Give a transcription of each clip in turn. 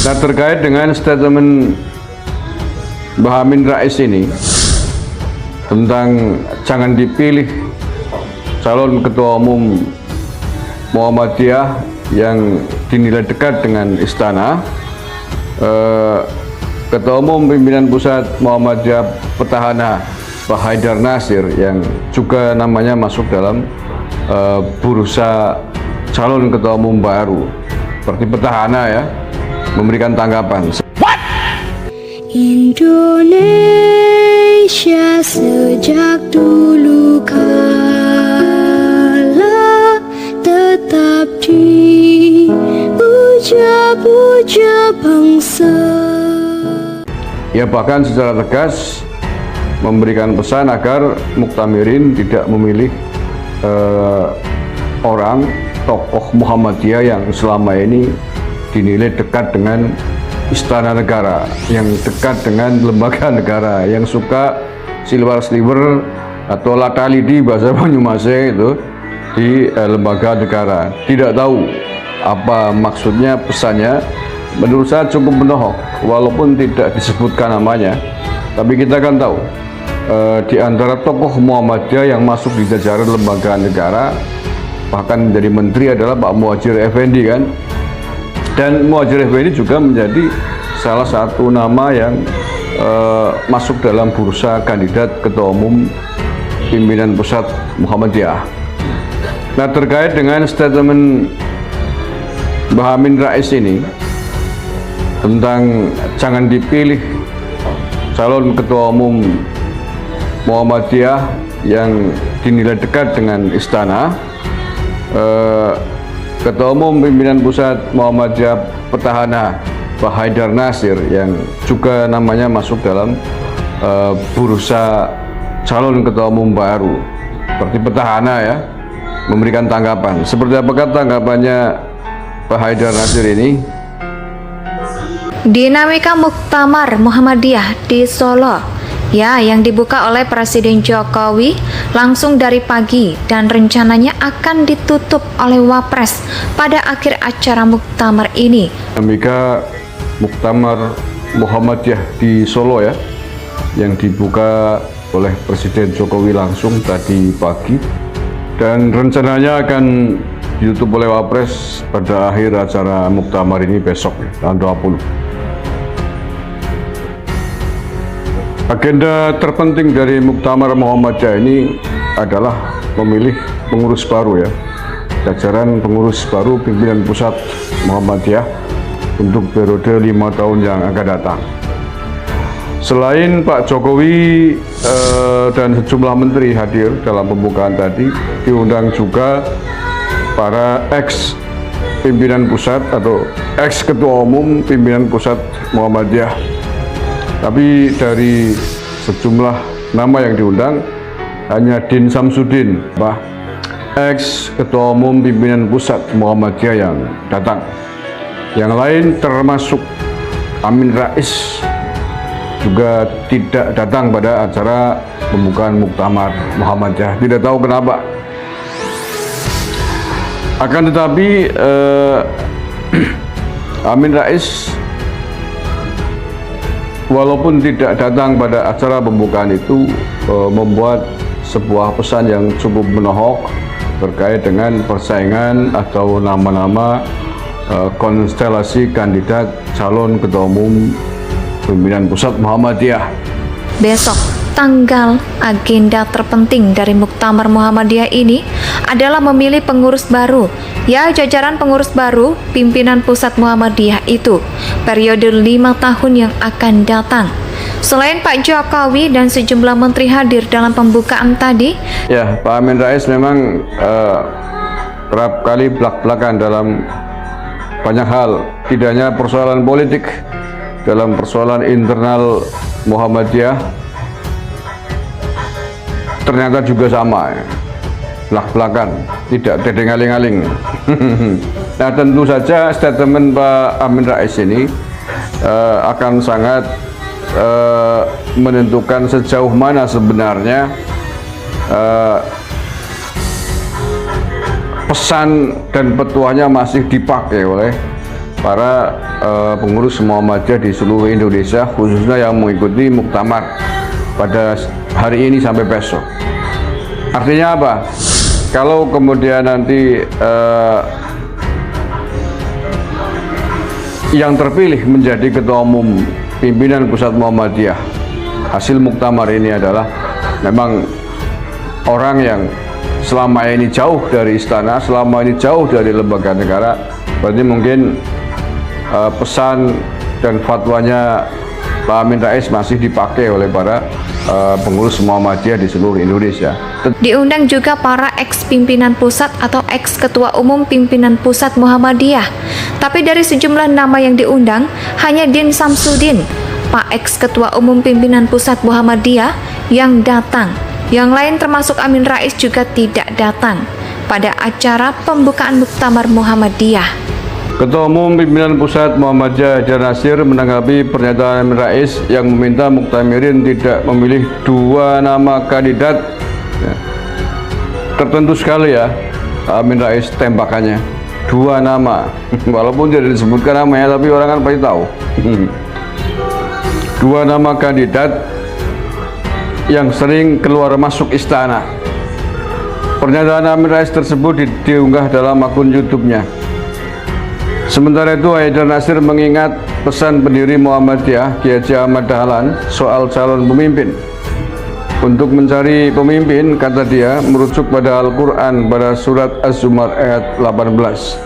Nah, terkait dengan statement Mbah Amin Rais ini tentang jangan dipilih calon ketua umum Muhammadiyah yang dinilai dekat dengan istana, ketua umum pimpinan pusat Muhammadiyah Petahana Pak Haidar Nasir yang juga namanya masuk dalam bursa calon ketua umum baru seperti petahana ya, memberikan tanggapan. Indonesia sejak dulu kala tetap dipuja-puja bangsa. Ia bahkan secara tegas memberikan pesan agar muktamirin tidak memilih orang tokoh Muhammadiyah yang selama ini dinilai dekat dengan istana negara, yang dekat dengan lembaga negara, yang suka silver atau latalidi bahasa Banyumase itu di lembaga negara. Tidak tahu apa maksudnya, pesannya. Menurut saya cukup menohok, walaupun tidak disebutkan namanya, tapi kita kan tahu di antara tokoh Muhammadiyah yang masuk di jajaran lembaga negara bahkan menjadi menteri adalah Pak Muhadjir Effendi kan. Dan Muhadjir Effendi juga menjadi salah satu nama yang masuk dalam bursa kandidat ketua umum pimpinan pusat Muhammadiyah. Nah, terkait dengan statement Mbah Amin Rais ini tentang jangan dipilih calon ketua umum Muhammadiyah yang dinilai dekat dengan istana, ketua umum pimpinan pusat Muhammadiyah Petahana Pak Haidar Nasir yang juga namanya masuk dalam bursa calon ketua umum baru seperti petahana ya, memberikan tanggapan. Seperti apakah tanggapannya Pak Haidar Nasir ini? Dinamika Muktamar Muhammadiyah di Solo ya, yang dibuka oleh Presiden Jokowi langsung dari pagi dan rencananya akan ditutup oleh Wapres pada akhir acara Muktamar ini. Dinamika Muktamar Muhammadiyah di Solo ya, yang dibuka oleh Presiden Jokowi langsung tadi pagi dan rencananya akan ditutup oleh Wapres pada akhir acara Muktamar ini besok ya, tanggal 20. Agenda terpenting dari Muktamar Muhammadiyah ini adalah memilih pengurus baru ya, jajaran pengurus baru pimpinan pusat Muhammadiyah untuk periode 5 tahun yang akan datang. Selain Pak Jokowi dan sejumlah menteri hadir dalam pembukaan tadi, diundang juga para ex pimpinan pusat atau ex ketua umum pimpinan pusat Muhammadiyah. Tapi dari sejumlah nama yang diundang hanya Din Samsudin, ex ketua umum pimpinan pusat Muhammadiyah yang datang. Yang lain termasuk Amin Rais juga tidak datang pada acara pembukaan Muktamar Muhammadiyah. Tidak tahu kenapa. Akan tetapi Amin Rais walaupun tidak datang pada acara pembukaan itu membuat sebuah pesan yang cukup menohok terkait dengan persaingan atau nama-nama konstelasi kandidat calon ketua umum pimpinan pusat Muhammadiyah. Besok tanggal agenda terpenting dari Muktamar Muhammadiyah ini adalah memilih pengurus baru ya, jajaran pengurus baru pimpinan pusat Muhammadiyah itu periode 5 tahun yang akan datang. Selain Pak Jokowi dan sejumlah menteri hadir dalam pembukaan tadi ya, Pak Amin Rais memang kerap kali belak-belakan dalam banyak hal, tidak hanya persoalan politik, dalam persoalan internal Muhammadiyah ternyata juga sama ya, belak-belakan, tidak tedeng-aling-aling. Nah, tentu saja statement Pak Amin Rais ini akan sangat menentukan sejauh mana sebenarnya pesan dan petuahnya masih dipakai oleh para pengurus Muhammadiyah di seluruh Indonesia, khususnya yang mengikuti muktamar pada hari ini sampai besok. Artinya apa? Kalau kemudian nanti yang terpilih menjadi ketua umum pimpinan pusat Muhammadiyah, hasil muktamar ini adalah memang orang yang selama ini jauh dari istana, selama ini jauh dari lembaga negara, berarti mungkin pesan dan fatwanya Pak Amin Rais masih dipakai oleh para pengurus Muhammadiyah di seluruh Indonesia. Diundang juga para ex-pimpinan pusat atau ex-ketua umum pimpinan pusat Muhammadiyah. Tapi dari sejumlah nama yang diundang, hanya Din Samsudin, Pak ex-ketua umum pimpinan pusat Muhammadiyah yang datang. Yang lain termasuk Amin Rais juga tidak datang pada acara pembukaan muktamar Muhammadiyah. Ketua Umum Pimpinan Pusat Muhammadiyah Haidar Nasir menanggapi pernyataan Amin Rais yang meminta muktamirin tidak memilih dua nama kandidat. Ya. Tertentu sekali ya Amin Rais tembakannya, dua nama. Walaupun tidak disebutkan namanya, tapi orang kan pasti tahu. Dua nama kandidat yang sering keluar masuk istana. Pernyataan Amin Rais tersebut diunggah dalam akun YouTube-nya. Sementara itu, Haidar Nasir mengingat pesan pendiri Muhammadiyah Kiai Haji Ahmad Dahlan soal calon pemimpin. Untuk mencari pemimpin, kata dia, merujuk pada Al-Quran pada surat Az-Zumar ayat 18.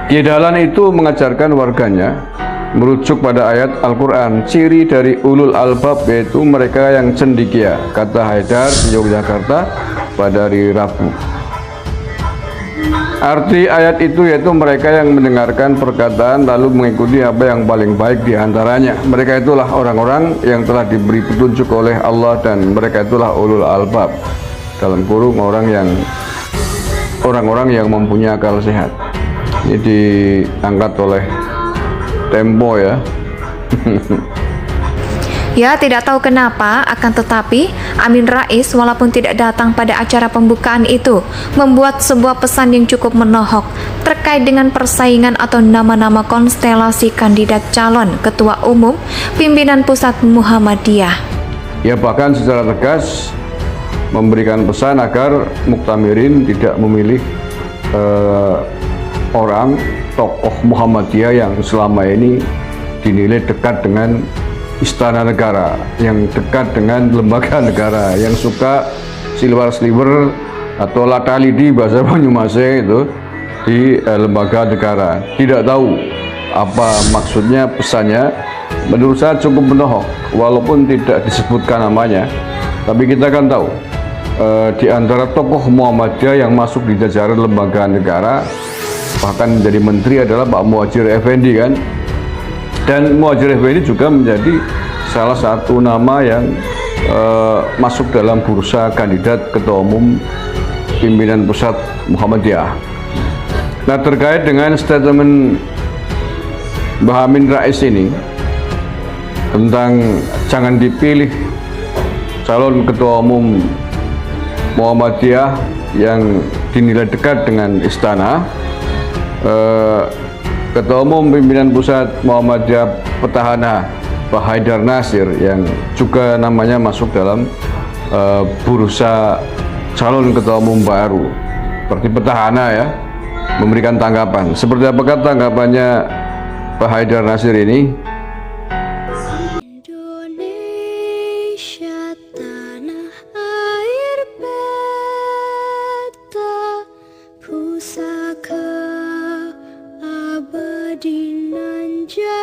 Kiai Dahlan itu mengajarkan warganya merujuk pada ayat Al-Quran, ciri dari ulul albab yaitu mereka yang cendekia, kata Haidar di Yogyakarta pada hari Rabu. Arti ayat itu yaitu mereka yang mendengarkan perkataan lalu mengikuti apa yang paling baik di antaranya. Mereka itulah orang-orang yang telah diberi petunjuk oleh Allah dan mereka itulah ulul albab, dalam kurung orang-orang yang mempunyai akal sehat. Ini diangkat oleh Tempo ya. Ya, tidak tahu kenapa, akan tetapi Amin Rais walaupun tidak datang pada acara pembukaan itu membuat sebuah pesan yang cukup menohok terkait dengan persaingan atau nama-nama konstelasi kandidat calon ketua umum pimpinan pusat Muhammadiyah. Ya, bahkan secara tegas memberikan pesan agar muktamirin tidak memilih orang tokoh Muhammadiyah yang selama ini dinilai dekat dengan istana negara, yang dekat dengan lembaga negara, yang suka silver atau latalidi bahasa Banyumase itu di lembaga negara. Tidak tahu apa maksudnya, pesannya menurut saya cukup menohok walaupun tidak disebutkan namanya, tapi kita kan tahu di antara tokoh Muhammadiyah yang masuk di jajaran lembaga negara bahkan menjadi menteri adalah Pak Muhadjir Effendi kan. Dan Muhadjir Effendi juga menjadi salah satu nama yang masuk dalam bursa kandidat ketua umum pimpinan pusat Muhammadiyah. Nah, terkait dengan statement Mbah Amin Rais ini tentang jangan dipilih calon ketua umum Muhammadiyah yang dinilai dekat dengan istana, Ketua Umum Pimpinan Pusat Muhammadiyah Petahana Pak Haidar Nasir yang juga namanya masuk dalam bursa calon ketua umum baru seperti petahana ya, memberikan tanggapan. Seperti apakah tanggapannya Pak Haidar Nasir ini? Indonesia tanah air beta, pusaka abadi nan jaya.